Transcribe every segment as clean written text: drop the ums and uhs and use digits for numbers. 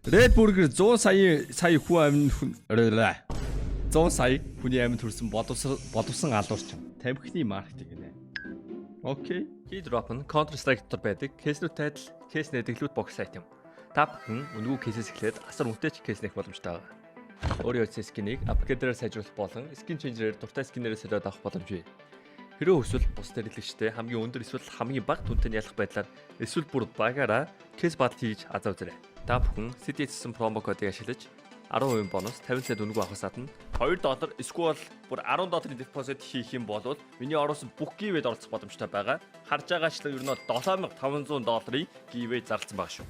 Red Burger 100 сая хүн амин 100 сая хүний амин төрсэн боловсон алуурч тамхины маркетинг гинэ. Окей. Keydrop нь Counter-Strike дотор байдаг кейснүүтэй адил кейс нэдэглүүд бокс айтем. Та бүхэн үнэгүй кейсээс эхлээд асар үнэтэй кейс нэх боломжтой байна. Өөрийн үйл скинийг апгрейдээр сайжруулах болон скин ченжерээр дуртай скинээрээ солиод авах боломжтой. Хэрэв эсвэл бус хэрэглэгчтэй хамгийн өндөр эсвэл хамгийн бага түнтэй ялах байдлаар эсвэл бүр багаараа кейс батал хийж азаа үзээрэй. Та бүхэн CDS-сэн промо кодыг ашиглаж 10% бонус 50 цент үнэгүй авахаас гадна $2 эсвэл бүр $10 депозит хийх юм бол миний оруулсан бүх гивэд оролцох боломжтой байгаа. Харж байгаачлан ер нь $7500 гивэ зарласан байгаа шүү.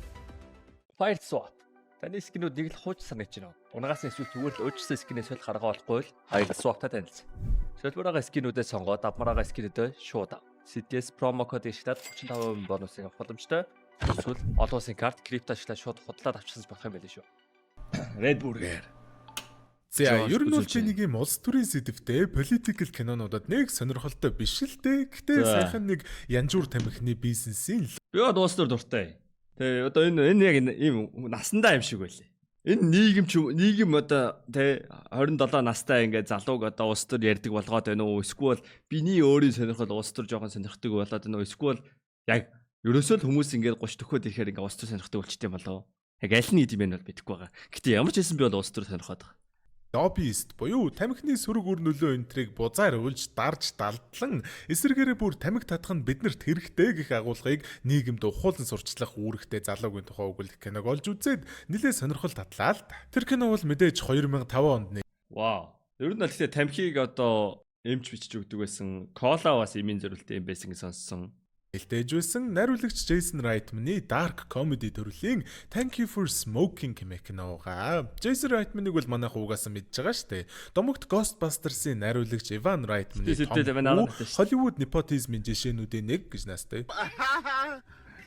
Fire Swap. Таны скинүүд нэг л хууч санагч байна. Унгаас эсвэл зүгээр л өөрчлөсөн скинээс бол гаргаа болохгүй л Fire Swap-тай танилцсан. Солиороо скинүүдээ сонгоод авмараа скинүүдээ шууд ав. CDS промо кодыг ашиглаад 35% бонусыг авах боломжтой. Эсвэл олон улсын карт крипто ашиглаад шууд худлаад авчихсан болох юм байл шүү. Red Burger. За ер нь бол чи нэг юм улс төрийн сэдвтэй political кинонуудад нэг сонирхолтой биш л дээ. Гэтэ сайхан нэг янжуур тамхины бизнесийн би дуустар дуртай. Тэ одоо энэ яг ийм насандаа юм шиг байлээ. Энэ нийгэм одоо тэ 27 настай ингээд залууг одоо улс төр ярьдаг болгоод байна уу? Эсвэл биний өөрийн сонирхол улс төр жоохон сонирхдаг болоод байна уу? Эсвэл яг ерөөсөө л хүмүүс ингээд 30 төгөөд ирэхээр ингээд улс төр сонирхдаг болчтой болоо. Яг аль нь гэдэм бэ бол мэдэхгүй байгаа. Гэтэ ямар ч хэлсэн би бол улс төр сонирхоод байгаа. Lobbyist буюу тамхины сөрөг үр нөлөө энтрийг бузаар уйлж дарж далдлан эсэргээрээ бүр тамхи татах нь биднэрт хэрэгтэй гэх агуулгыг нийгэмд ухуулан сурчлах үүрэгтэй залуугийн тухай өгүүлэх киног олж үзээд нэлээд сонирхол татлаа л та. Тэр кино бол мэдээж 2005 онд Вау. Ер нь л гэхдээ тамхиг одоо эмч бичиж өгдөг байсан. Кола бас эмийн зорилттой юм байсан гэж сонссон. Илтээж байсан найруулагч Jason Reitman-ы dark comedy төрлийн Thank You for Smoking гэмэх киноога. Jason Reitman-ыг бол манайх угаасан мэдж байгаа шүү дээ. Домогт Ghostbusters-ийн найруулагч Ivan Reitman-ы Hollywood nepotism-ийн жишээнүүдийн нэг гэж настай.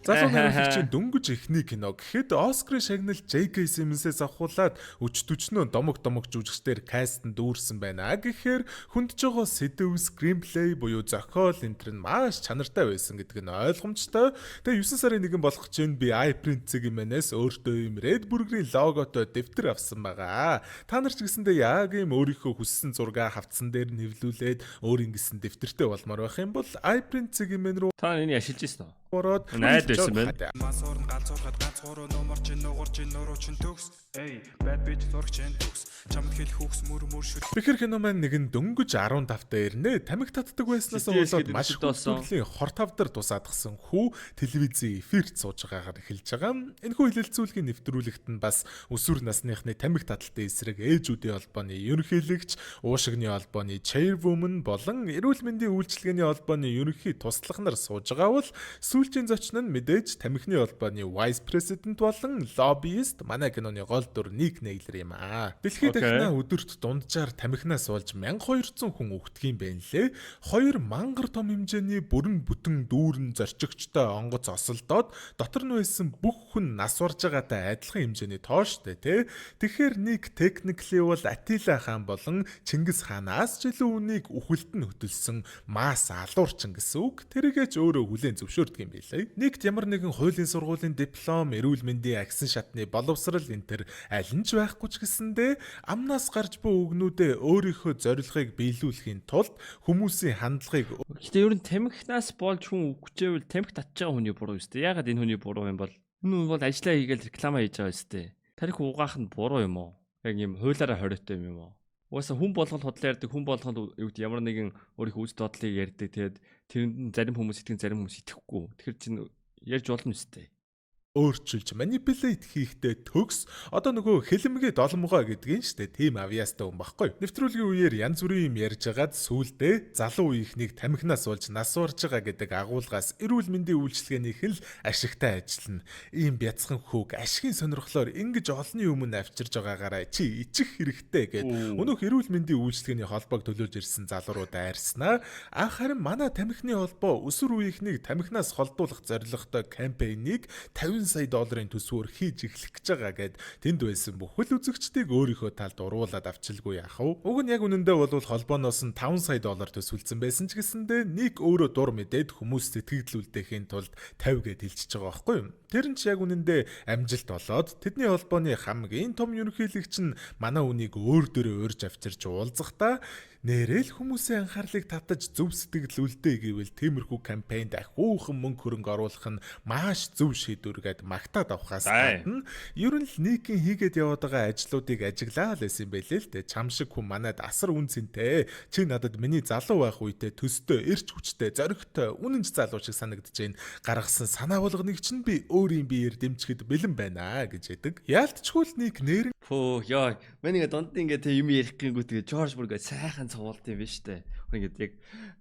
Залуу найруулагчийн дөнгөж эхний кино гэхэд Оскарын шагнал J.K. Simmons-ээс авахуулаад өчтөчнөө домог жүжигчдэр кастнд дүүрсэн байна. Гэхээр хүндж байгаа сэдв, screenplay буюу зохиол энтер нь маш чанартай байсан гэдэг нь ойлгомжтой. Тэгээ 9 сарын 1 болох чинь би iPrint-ийн манаас өөртөө юм Red Burger-ийн логотой дэвтэр авсан байгаа. Та нар ч гэсэндээ яг юм өөрийнхөө хүссэн зургаа хавцсан дээр нэвлүүлээд өөрийн гэсэн дэвтэртэй болмоор байх юм бол iPrint-ийн мэн рүү та энэ ашиглаж ирсэн үү? Ороод найд байсан байна. Масуурн галзуурхад ганц гурав номер чинь нугар чинь нуруу чинь төгс. Эй, bad bitch зураг чинь төгс. Чамд хэл хүүхс мөр шүт. Тэгэхээр кино маань нэгэн дөнгөж 15 та ирнэ. Тамхи татдаг байснаас болоод маш их төрлийн хор тавдар тусаадгсан хүү телевизийн эфирт сууж байгаагаар эхэлж байгаа. Энэхүү хилэлцүүлгийн нэвтрүүлэгт нь бас өсвөр насныхны тамхи таталтай эсрэг ээжүүдийн холбооны ерөнхийлөгч, уушигны холбооны chairwoman болон эрүүл мэндийн үйлчилгээний холбооны ерөнхий туслах нар сууж байгаа бол сүүлчийн зочин нь мэдээж тамхины холбооны vice president болон lobbyist манай киноны гол дүр Ник Нейлер юм аа. Дэлхийд дахина өдөрт дунджаар тамхинаас болж 1200 хүн өгдөг юм байна лээ. 2 мангар том хэмжээний бүрэн бүтэн дүүрэн зорчигчтой онгоц осолдоод дотор нь байсан бүх хүн нас барж байгаатай адилхан хэмжээний тооштой тий. Тэгэхээр Ник technically бол Атила хаан болон Чингис хаанаас ч илүү үнийг үхэлд нь хөтөлсөн мас алуурчин гэсэн үг. Тэрийгэж өөрөө хүлээн зөвшөөрдөг юм билээ. Нэгт ямар нэгэн хуулийн сургуулийн диплом, эрүүл мэндийн агсан шатны боловсрал энтер аль нь ч байхгүй ч гэсэндээ амнаас гарч буй үгнүүдээ өөрийнхөө зорилгыг биелүүлэхийн тулд хүмүүсийн хандлагыг гэхдээ ер нь тамхинаас болж хүн үгчээвэл тамхи татж байгаа хүний буруу юм шүү дээ. Ягаад энэ хүний буруу юм бол энэ бол ажиллаа хийгээл реклама хийж байгаа шүү дээ. Тарих угаах нь буруу юм уу? Яг юм хуулаараа хориотой юм уу? Угаасаа хүн болгонд худлаа ярьдаг, хүн болгонд ямар нэгэн өөрийнхөө үз додлыг ярьдаг. Тэгээд тэрэнд зарим хүмүүс итгэн, зарим хүмүүс итгэхгүй. Тэгэхээр чинь ярьж болно үстэй. Өөрчилж manipulate хийхдээ төгс одоо нөгөө хэлмгээ доломгоо гэдгийг нь штэ тийм авьяастай хүн баггүй. Нэвтрүүлгийн үеэр янз бүрийн юм ярьж агаад сүүлдээ залуу ихнийг тамхинаас болж нас барж байгаа гэдэг агуулгаас эрүүл мэндийн үйлчилгээнийх нь л ашигтай ажиллана. Ийм бяцхан хүүг ашигын сонирхлоор ингэж олонний өмнө авчирж байгаагаараа чи ичих хэрэгтэй гэд өнөөх эрүүл мэндийн үйлчилгээний холбоог төлөөлж ирсэн залуурууд айрснаа. Харин манай тамхины холбоо өсвөр үеийнхнийг тамхинаас холдуулах зорилготой кампэйнийг 50 20 сая долларын төсвөөр хийж эхлэх гэж байгаа гэд тэнд байсан бүхэл үзэгчдийг өөрийнхөө талд уруулаад авчилгүй яах вэ? Уг нь яг үнэндээ бол холбооноос нь 5 сая доллар төсвөлдсөн байсан ч гэсэндээ Ник өөрөө дур мэдээд хүмүүс сэтгэгдлүүлдэхийн тулд 50 гэд хэлчихэж байгаа байхгүй юу? Тэр нь ч яг үнэндээ амжилт болоод тэдний холбооны хамгийн том ерөнхийлөгч нь манай үнийг өөр дөрөө урьж авчирч уулзахдаа нэрэл хүмүүсийн анхаарлыг татаж зөв сэтгэл үлдээ гэвэл тиймэрхүү кампайнд ахиухан мөнгө хөрөнгө оруулах нь маш зөв шийдвэр гэд магтаад авахаас гадна ер нь л Никийн хийгээд яваад байгаа ажлуудыг ажиглаа л байсан байлээ л дээ. Чам шиг хүн манайд асар үн цэнтэй. Чи надад миний залуу байх үедээ төстэй, эрч хүчтэй, зоригтой, үнэнч залуу шиг санагдаж байна. Гаргасан санаа болгоныг чинь би өөрийн биеэр дэмжихэд бэлэн байна гэж яддаг. Яалтчгүй л Ник нэр Фөө яа, мань ингээд донд ингээд юм ярих гингүү тэгээ Жорж бүр ингээд сайхан цогуулт юм биш үү? Ингээд яг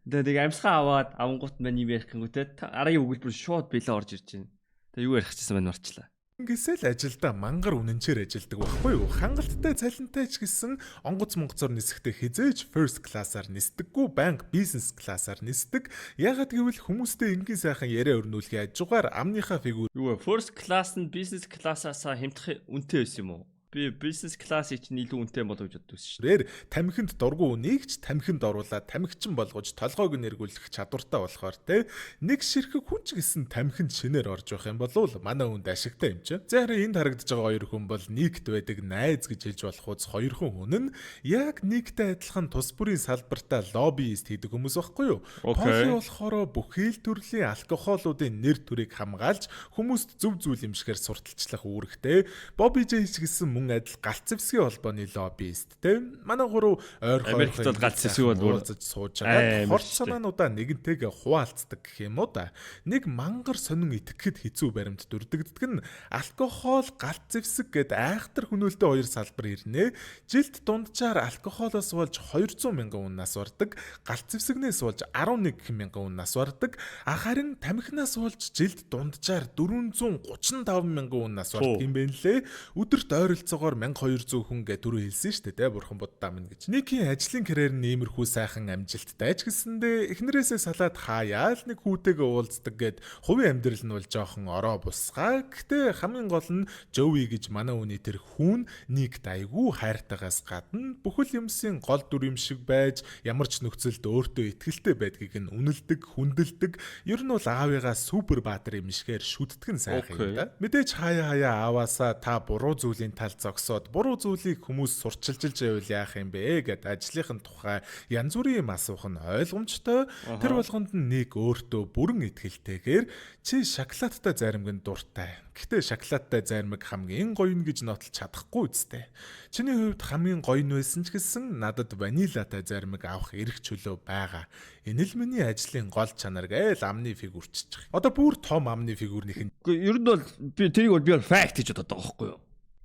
тэгээ амьсгаа аваад авангууд мань юм ярих гингүү те арийн өгүүлбэр шууд бэлээ орж ирж байна. Тэгээ юу ярих гэсэн мань марчлаа. Ингээсэл ажилдаа мангар үнэнчээр ажилдаг байхгүй юу? Хангалттай цалинтай ч гэсэн онгоц монгоцоор нисэхдээ хизээж first class-аар нисдэггүй, банк бизнес классаар нисдэг. Ягаад гэвэл хүмүүстэй энгийн сайхан яриа өрнүүлэхий ажуугаар амныхаа фигүр Юу first class нь business class-аас хэмтэх үнэтэй байсан юм уу? Би бизнес классыг чинь илүү үнэтэй болов гэж боддог шүү. Рээр тамхинд дургу үнийг ч тамхинд оруулаад тамхичин болгож толгойг нэргүүлэх чадвартай болохоор те нэг ширхэг хүн ч гэсэн тамхинд шинээр орж байх юм бол манай хүнд ашигтай юм чи. За харин энд харагдаж байгаа хоёр хүн бол Никт байдаг найз гэж хэлж болох уус хоёр хүн нь яг Никтэй адилхан тус бүрийн салбартаа лоббиист хийдэг хүмүүс байхгүй юу? Кофе болохоор бүхэл төрлийн алкохолуудын нэр төрийг хамгаалж хүмүүст зөв зүйл юм шигээр сурталчлах үүрэгтэй. Бобби Жей ч гэсэн мөн адил галц зэвсгийн холбооны лоббист те манай гурав ойр Америкт бол галц зэвсэг бол уулзаж сууж байгаа хорт санаануудаа нэгэнтэйгээ хуваалцдаг гэх юм уу да. Нэг мангар сонин итгэхэд хэцүү баримт дүрдэгддэг нь алкохол галц зэвсэг гэд айхтар хөнөөлтөй хоёр салбар ирнэ. Жилд дунджаар алкохолоос болж 200 мянган үннаас бардаг, галц зэвсэгнээс болж 11 мянган үннаас бардаг, харин тамхинаас болж жилд дунджаар 435 мянган үннаас бардаг юм байна лээ. Өдөрт ойролцоогоор 1200 хүн гэ түрүү хэлсэн шүү дээ бурхан буддаа минь гэж. Никийн ажлын карьер нь иймэрхүү сайхан амжилттай ч гэсэндээ эхнэрээсээ салаад хаяа л нэг хүүтэйгээ уулздаг гэд хувийн амьдрал нь бол жоохон ороо бусгаа. Гэхдээ хамгийн гол нь Жови гэж манай үний тэр хүн Никт айгүй хайртайгаас гадна бүхэл юмсын гол дүр юм шиг байж ямар ч нөхцөлд өөртөө итгэлтэй байдгийг нь үнэлдэг, хүндэлдэг. Ер нь бол аавыгаа супер баатар юм шигээр шүтдэг нь сайхан юм да. Мэдээж хаяа ааваасаа та буруу зүйлийн тал зогсоод буруу зүйлийг хүмүүс сурчилжилж байвал яах юм бэ гэд ажлынхын тухай янз бүрийн юм асуух нь ойлгомжтой. Тэр болгонд нь Ник өөртөө бүрэн итгэлтэйгээр чи шоколадтай заримгэн дуртай. Гэхдээ шоколадтай заримг хамгийн гоё нь гэж нотлох чадахгүй үстэй. Чиний хувьд хамгийн гоё нь байсан ч гэсэн надад ванилатай заримг авах эрх чөлөө байгаа. Энэ л миний ажлын гол чанар гээл амны фигүрчиж байгаа. Одоо бүр том амны фигүрнийх нь. Ер нь бол би тэрийг бол би факт гэж боддог байхгүй юу?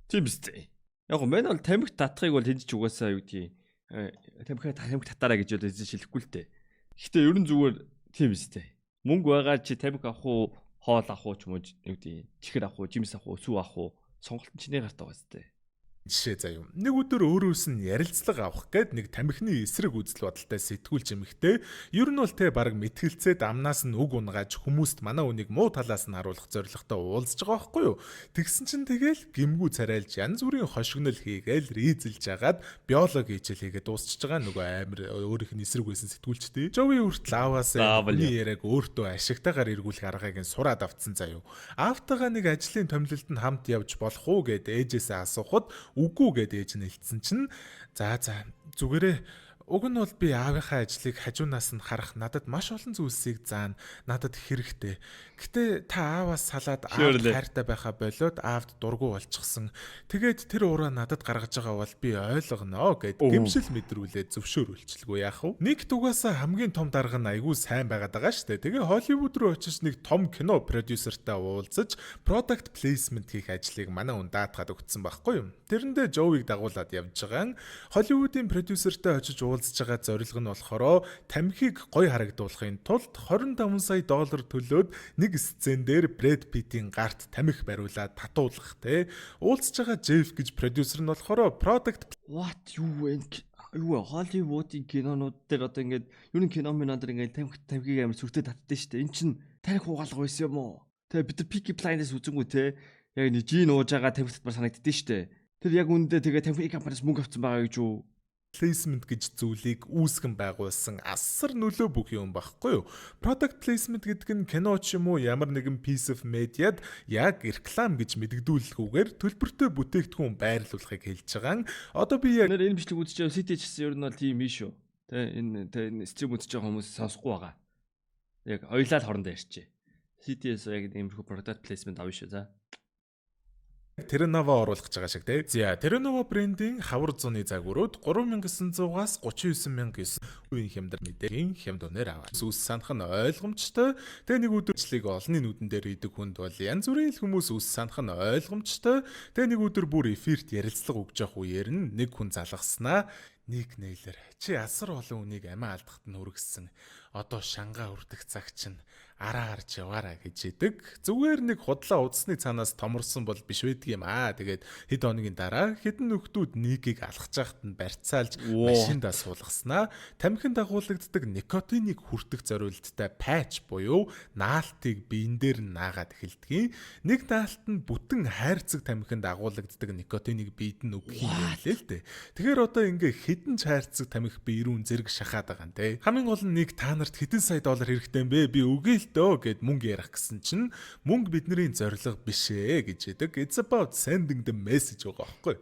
Тийм биз дээ. Яг гоо мань бол тамхи татахыг бол хэдэж угаасаа юу гэдгийг тамхи татаараа гэж бол шилэхгүй л дээ. Гэхдээ ер нь зүгээр тийм биз дээ. Мөнгө байгаа чи тамхи авах уу, хоол авах уу ч юм уу юу гэдгийг чихэр авах уу, жимс авах уу, сүү авах уу сонголт нь чиний гартаа байгаа зү. Жишээ заяа. Нэг өдөр өөрөөс нь ярилцлага авах гээд нэг тамхины эсрэг үзэл бодолтой сэтгүүлч эмхтэй. Ер нь бол те баг мэтгэлцээд амнаас нь үг унгааж хүмүүст манай үнийг муу талаас нь харуулах зорилготой уулзж байгаа байхгүй юу? Тэгсэн чинь тэгэл гимгүү царайлж янз бүрийн хошигнол хийгээл ризэлж агаад биологи хичээл хийгээд дуусчихж байгаа нөгөө амир өөрийнх нь эсрэг байсан сэтгүүлчтэй. Жови хүртэл ааваасаа миний яриаг өөртөө ашигтайгаар эргүүлэх аргыг нь сураад авцсан заяа. Аавтайгаа нэг ажлын томилолд нь хамт явж болох уу гэд ээжээсээ асуухад үгүй гэд ээж нь хэлсэн чинь за зүгээрээ уг нь бол би аавынхаа ажлыг хажуунаас нь харах надад маш олон зүйлсийг заана. Надад хэрэгтэй. Гэтэ та ааваас салаад аав хайртай байхаа болоод аавд дургу болчихсон. Тэгээд тэр ураа надад гаргаж байгаа бол би ойлгоно гэд гэмшил мэдрүүлээд зөвшөөрүүлчихлгүй яах вэ? Нэг тугаасаа хамгийн том дарга нь айгүй сайн байгаад байгаа шүү дээ. Тэгээ Холливуд руу очиж нэг том кино продюсертай уулзаж product placement хийх ажлыг манай хүн даатгаад өгсөн байхгүй юу? Тэрэндээ Жовиг дагуулад явж байгаа. Холливуудын продюсертай очиж уулзж байгаа зорилго нь болохоор тамхиг гоё харагдуулахын тулд $25 сая төлөөд нэг сцен дээр Брэд Питтийн гарт тамхи бариулаад татуулах те. Уулзж байгаа Джефф гэж продюсер нь болохоор product what юу вэ? Юу Холливуудын кинонууд дээр одоо ингээд юу нэг кино минод ингээд тамхиг амар сүртэй татдээ штэ. Эн чин тарих угаалга байсан юм уу? Тэ бид нар Peaky Blinders үзэнгүү те яг нэг жин ууж байгаа тамхи татмар санагддээ штэ. Тэр яг үндэ тэгээ тамхи компаниас мөнгө авсан байгаа гэж юу? Placement гэж зүйлийг үүсгэн байгуулсан асар нөлөө бүх юм багхгүй юу? Product placement гэдэг нь кино ч юм уу ямар нэгэн piece of mediad яг реклам гэж мэдэгдүүлэлгүйгээр төлбөртэй бүтээгдэхүүн байрлуулахыг хэлж байгаа. Одоо би яг энэ бичлэг үзэж байгаа CT ч гэсэн ер нь бол тийм биш шүү. Тэ энэ стрим үзэж байгаа хүмүүс сонсохгүй байгаа. Яг ойлаа л хорондоо ярьчээ. CT-с яг иймэрхүү product placement авна шүү за. Terranova оруулах гэж байгаа шиг тий. За Terranova брендийн хавар зуны загварууд 3900-аас 39900 үеийн хямдар мэдээгийн хямд үнээр аваа. Сүс санах нь ойлгомжтой. Тэгээ нэг өдөрчлийг олонний нүдэн дээр идэг хүнд бол янз бүрийн хүмүүс үс санах нь ойлгомжтой. Тэгээ нэг өдөр бүр эфирт ярилцлага өгж явах үеэр нэг хүн залгаснаа Ник Нейлер чи асар олон үнийг амиа алдахад нь хүргэсэн. Одоо шангаа үрдэх цаг чинь араа гарч яваараа гэж идэг. Зүгээр нэг худлаа удасны цаанаас томорсон бол биш байдаг юм аа. Тэгээд хэд хоногийн дараа хэдэн нөхдүүд Никийг алхаж байхад нь барьцаалж машиндаа суулгаснаа тамхинд дагуулагддаг никотиныг хүртэх зориулттай патч буюу наалтыг биен дээр нь наагаад эхэлдэг. Нэг наалт нь бүтэн хайрцаг тамхинд дагуулагддаг никотиныг биед нь өгөх юм байлээ л дээ. Тэгэхээр одоо ингээ хэдэн ч хайрцаг тамхи бие рүү зэрэг шахаад байгаа юм те. Хамгийн гол нь нэг та нарт хэдэн сая доллар хэрэгтэй юм бэ? Би үгүй л дөө гэд мөнгө ярих гэсэн чинь мөнгө бидний зорилго биш ээ гэж яадаг. It's about sending the message байгаа байхгүй.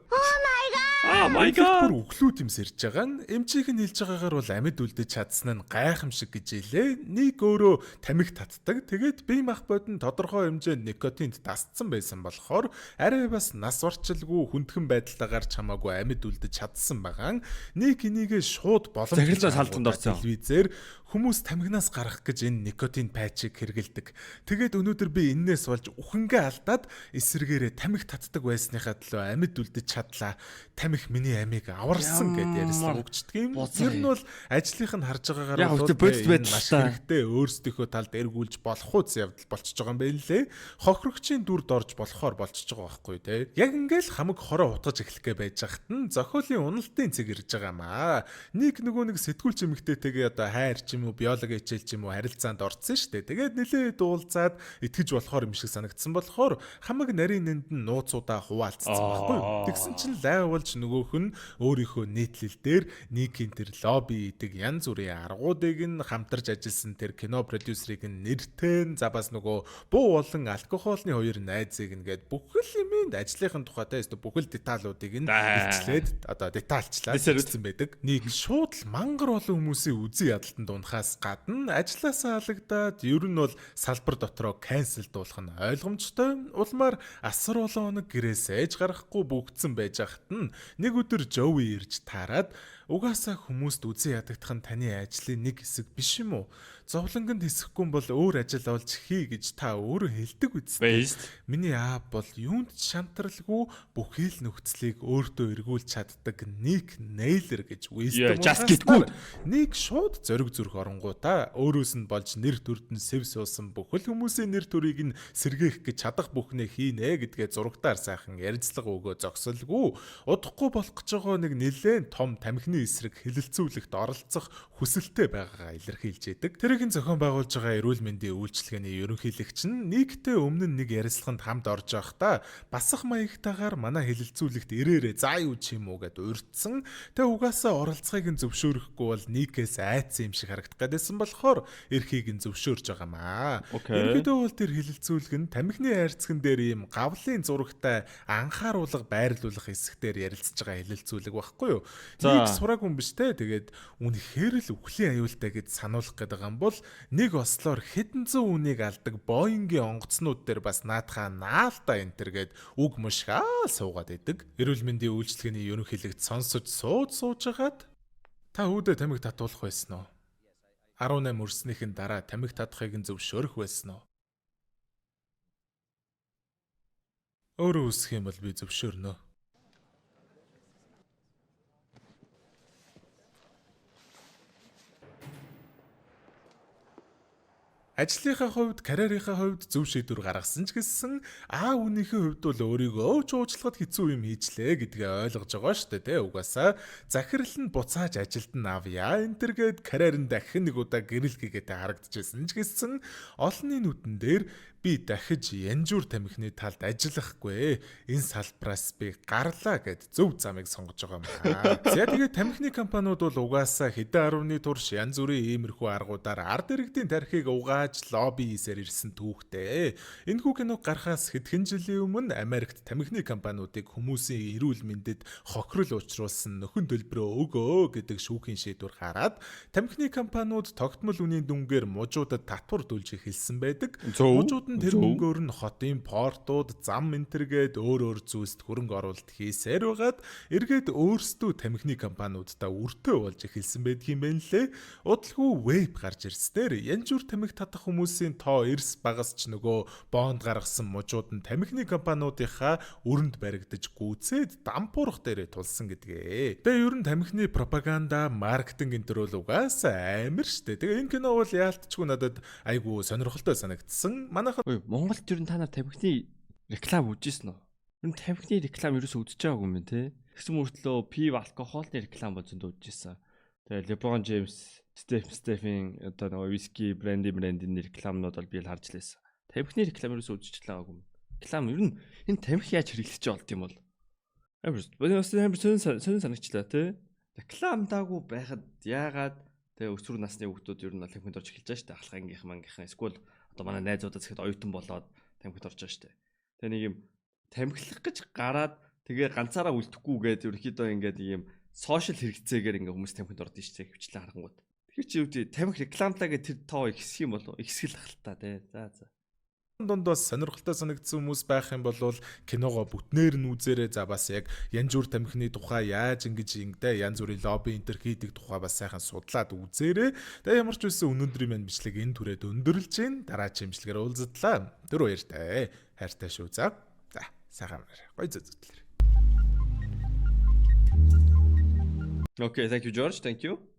Oh my god. Бүр өглүүд юм сэрж байгаа нь эмчийг нь хэлж байгаагаар бол амьд үлдэж чадсан нь гайхамшиг гэж хэлээ. Нэг өөрөө тамхи татдаг. Тэгээд бие махбод нь тодорхой хэмжээнд никотинд дасцсан байсан болохоор арай бас нас орчилгүй хүндхэн байдалтайгаар ч хамаагүй амьд үлдэж чадсан байгаа. Нэг энийгээ шууд боломжтой салтанд орсон. Телевизээр хүмүүс тамхинаас гарах гэж энэ никотин патчийг хэрэгэлдэг. Тэгээд өнөөдөр би эннээс болж үхэнгээ алдаад эсэргээрээ тамхи татдаг байсныхаа төлөө амьд үлдэж чадлаа. Тамхи миний амийг аварсан гэд ярьсан өгчдөг юм. Ер нь бол ажлынх нь харж байгаагаар бол маш хэрэгтэй өөрсдийнхөө талд эргүүлж болох үс явдал болчихж байгаа юм байна лээ. Хохирогчийн дүрд орж болохоор болчихж байгаа байхгүй те. Яг ингээл хамаг хороо утгаж эхлэхгээ байж хахад нь зохиолын уналтын цэг ирж байгаа маа. Нэг нөгөө нэг сэтгүүлч эмэгтэйтэйгээ одоо хайр ч юм уу биологи хичээл ч юм уу харилцаанд орцсон шүү дээ. Тэгээд нэлээд дуулзаад итгэж болохоор юм шиг санагдсан болохоор хамаг нарийн нэнд нь нууцудаа хуваалцсан байхгүй юу. Тэгсэн чинь лайвлж нөгөөх нь өөрийнхөө нийтлэл дээр Никийн тэр лобби идэг янз бүрийн аргуудыг нь хамтарч ажилласан тэр кино продюсерыг нь нэртэн за бас нөгөө буу болон алкогольны хоёр найзыг нэгэд бүхэл юмд ажлынхын тухайтай бүхэл деталуудыг нь илчлээд одоо детальчлаад хэлсэн байдаг. Ник шууд л мангар олон хүмүүсийн үзий ядалтанд унахаас гадна ажилласаа халагдаад ер нь бол салбар дотроо канселдуулах нь ойлгомжтой. Улмаар асар олон хоног гэрээс ээж гарахгүй бүгдсэн байж хахад нь нэг өдөр Жоуи ирж таарад угаасаа хүмүүст үзий ядагдах нь таны ажлын нэг хэсэг биш юм уу? Зовлонгонд хэсэхгүй бол өөр ажил олж хий гэж та өөрөө хэлдэг үстэй. Миний аав бол юунд ч шантралгүй бүхий л нөхцөлийг өөртөө эргүүлж чаддаг Ник Нейлер гэж wisdom. Ник шууд зориг зүрх оронгуудаа өөрөөс нь болж нэр төрдөн сэв суусан бүхэл хүмүүсийн нэр төрийг нь сэргээх гэж чадах бүхнээ хийнэ гэдгээ зурагтаар сайхан ярилцлага өгөө зогсолгүй. Удахгүй болох гэж байгаа нэг нэлээд том тамхины эсрэг хэлэлцүүлэгт оролцох хүсэлтэй байгаагаа илэрхийлж яадаг. Тэрийг зохион байгуулж байгаа эрүүл мэндийн үйлчилгээний ерөнхийлөгч нь Никтэй өмнө нь нэг ярилцлаганд хамт орж байхдаа басах маягтайгаар манай хэлэлцүүлэгт ирээрээ заа юу ч юм уу гэд урьдсан. Тэ угаасаа оролцохыг нь зөвшөөрөхгүй бол Никээс айцсан юм шиг харагдах гэдсэн болохоор эрхийг нь зөвшөөрж байгаамаа. Ерөнхийдөө бол тэр хэлэлцүүлэг нь тамхины хайрцаган дээр ийм гавлын зурагтай анхааруулга байрлуулах хэсгээр ярилцж байгаа хэлэлцүүлэг байхгүй юу? Ник сураг хүн биш те. Тэгээд үнэхээр л үхлийн аюултай гэж сануулах гэдэг юм бол нэг ослоор хэдэн зуун үнийг алдаг Боингийн онгоцнууд дээр бас наадхаа наалта энтер гээд үг мушгаа суугаад идэг. Эрүүл мэндийн үйлчилгээний ерөнхийлөгч сонсож сууж хагаад та үүдээ тамхи татуулах байсан уу? 18 өрснөхийн дараа тамхи татахыг нь зөвшөөрөх байсан уу? Өөрөө үсэх юм бол би зөвшөөрнө. Ажлынхаа хувьд, карьерийнхаа хувьд зөв шийдвэр гаргасан ч гэсэн үүнийхээ хувьд бол өөрийгөө уучлахад хэцүү юм хийжлээ гэдгээ ойлгож байгаа шүү дээ, тэ угаасаа. Захирал нь буцааж ажилд нь авъя. Энтергээд карьер нь дахин нэг удаа гэрэл гээгээд харагдчихсэн ч гэсэн олонний нүдэн дээр би дахиж янжуур тамхины талд ажиллахгүй. Энэ салбараас би гарлаа гэд зөв замыг сонгож байгаа юм аа. За тэгээд тамхины компаниуд бол угаасаа хэдэн 10-ны турш янз бүрийн иймэрхүү аргуудаар ард иргэдийн тархийг угааж лобби хийсээр ирсэн түүхтэй. Энэхүү киног гарахаас хэдхэн жилийн өмнө Америкт тамхины компаниудыг хүмүүсийн эрүүл мэндэд хохирол учруулсан нөхөн төлбөрөө өгөө гэдэг шүүхийн шийдвэр гараад тамхины компаниуд тогтмол үнийн дүнгээр мужуудад татвар төлж эхэлсэн байдаг. Мужууд нь тэр мөнгөөр нь хотын портууд, зам энтергээд өөр зүйлсд хөрөнгө оруулалт хийсээр байгаад эргээд өөрсдөө тамхины компаниудаа өртөө болж эхэлсэн байдаг юм байна лээ. Удалгүй веб гарч ирснээр янжуур тамхи татах хүмүүсийн тоо эрс багасч нөгөө бонд гаргасан мужууд нь тамхины компаниудынхаа өрөнд баригдаж гүйцээд дампуурах дээрээ тулсан гэдгээ. Тэгээ ер нь тамхины пропаганда, маркетинг энэ төр бол угаасаа амар штэ. Тэгээ энэ кино бол яалтчгүй надад айгүй сонирхолтой санагдсан. Манайхан Монголд ер нь та нар тамхины реклам үзсэн үү? Ер нь тамхины реклам ерөөсөө үзэж байгаагүй юм те. Тэгсэн мөртлөө пив алкохолны реклам бодсонд үзчихсэн. Тэгээ LeBron James, Stephen одоо нөгөө виски, брендийн рекламнууд бол би л харж лээсэн. Тамхины реклам ерөөсөө үзэж байгаагүй юм. Реклам ер нь энэ тамхи яаж хэрэглэж болд юм бол? Амар сонир санагчлаа те. Реклам даагүй байхад яагаад тэгээ өсвөр насны хүүхдүүд ер нь тамхинд орж эхэлж байгаа шүү дээ. Ахлахангийнхан мангийнхан эсвэл одоо манай найзуудаас ихэд оюутан болоод тамхид орж байгаа шүү дээ. Тэгээ нэг юм тамхилах гэж гараад тэгээ ганцаараа үлдэхгүйгээд ерөөхдөө ингээд ийм сошиал хэрэгцээгээр ингээ хүмүүс тамхинд ордог шүү дээ. Хвчлэн харангууд. Тэгэхээр чи юу вэ? Тамхи рекламлаа гэж тэр тоо ихсэх юм болов? Ихсгэл ахaltaа тий. За. Дундаас сонирхолтой санагдсан хүмүүс байх юм бол киногоо бүтнээр нь үзээрэй. За бас яг янжуур тамхины тухай яаж ингэж янз бүрийн лобби интер хийдэг тухай бас сайхан судлаад үзээрэй. Тэгээ ямар ч үсэн өнөөдрийн мань бичлэг энэ түрээд өндөрлж гин дараагийн бичлэгээр уулзтлаа. Түр баяртай. Хайртай шүү. За сайхан гоё зөвлөлөө. Okay, thank you George. Thank you.